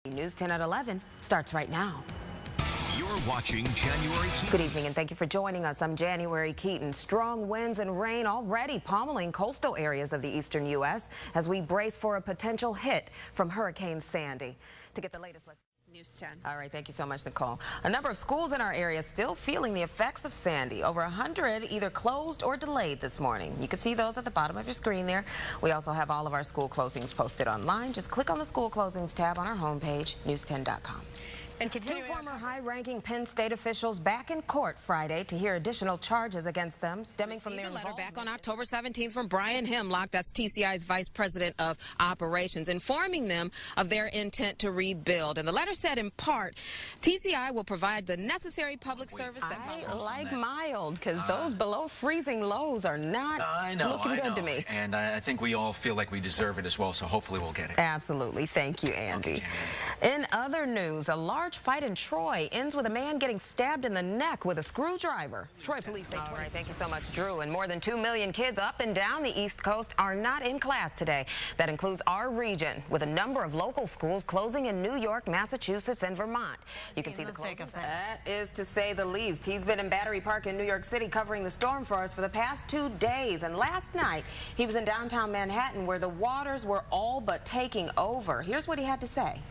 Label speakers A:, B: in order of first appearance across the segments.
A: News 10 at 11 starts right now.
B: You're watching January Keaton.
A: Good evening and thank you for joining us. I'm January Keaton. Strong winds and rain already pummeling coastal areas of the eastern U.S. as we brace for a potential hit from Hurricane Sandy. To get the latest, let's
C: News 10.
A: All right, thank you so much, Nicole. A number of schools in our area still feeling the effects of Sandy. Over 100 either closed or delayed this morning. You can see those at the bottom of your screen there. We also have all of our school closings posted online. Just click on the school closings tab on our homepage, news10.com.
C: And
A: Two former high-ranking Penn State officials back in court Friday to hear additional charges against them stemming from their
D: letter back on October 17th from Brian Hemlock, that's TCI's vice president of operations, informing them of their intent to rebuild. And the letter said in part, TCI will provide the necessary public service that
A: I like mild, because those below freezing lows are not looking good to me.
E: And I think we all feel like we deserve it as well, so hopefully we'll get it.
A: Absolutely. Thank you, Andy. In other news, a large fight in Troy ends with a man getting stabbed in the neck with a screwdriver. Troy police say. All right, thank you so much, Drew. And more than 2 million kids up and down the East Coast are not in class today. That includes our region, with a number of local schools closing in New York, Massachusetts, and Vermont. You can see the closings. That is to say the least. He's been in Battery Park in New York City covering the storm for us for the past 2 days. And last night, he was in downtown Manhattan where the waters were all but taking over. Here's what he had to say.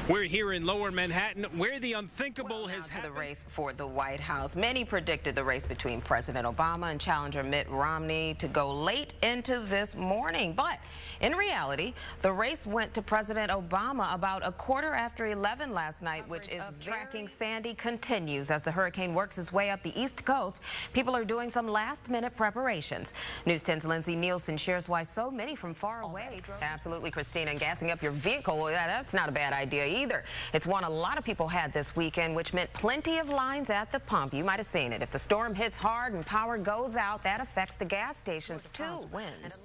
F: We're here in Lower Manhattan, where the unthinkable has happened.
A: The race for the White House. Many predicted the race between President Obama and challenger Mitt Romney to go late into this morning. But in reality, the race went to President Obama about 11:15 last night, which is tracking Sandy continues as the hurricane works its way up the East Coast. People are doing some last-minute preparations. News 10's Lindsay Nielsen shares why so many from far away drove. Absolutely, Christina. And gassing up your vehicle, that's not a bad idea either. It's one a lot of people had this weekend, which meant plenty of lines at the pump. You might have seen it. If the storm hits hard and power goes out, that affects the gas stations too. Winds.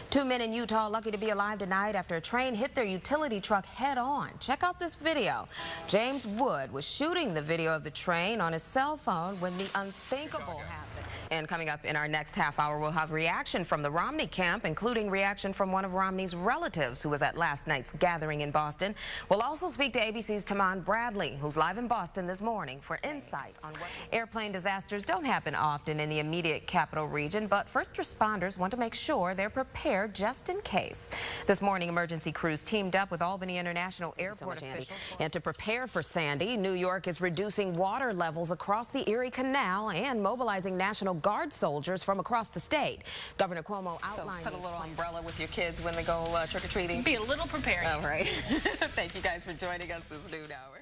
A: 2 men in Utah lucky to be alive tonight after a train hit their utility truck head on. Check out this video. James Wood was shooting the video of the train on his cell phone when the unthinkable happened. And coming up in our next half hour, we'll have reaction from the Romney camp, including reaction from one of Romney's relatives who was at last night's gathering in Boston. We'll also speak to ABC's Taman Bradley, who's live in Boston this morning for insight on what airplane disasters don't happen often in the immediate capital region, but first responders want to make sure they're prepared just in case. This morning, emergency crews teamed up with Albany International Airport officials. And to prepare for Sandy, New York is reducing water levels across the Erie Canal and mobilizing National Guard soldiers from across the state. Governor Cuomo outlined. So put a little umbrella with your kids when they go trick-or-treating.
C: Be a little prepared.
A: All right. Thank you guys for joining us this noon hour.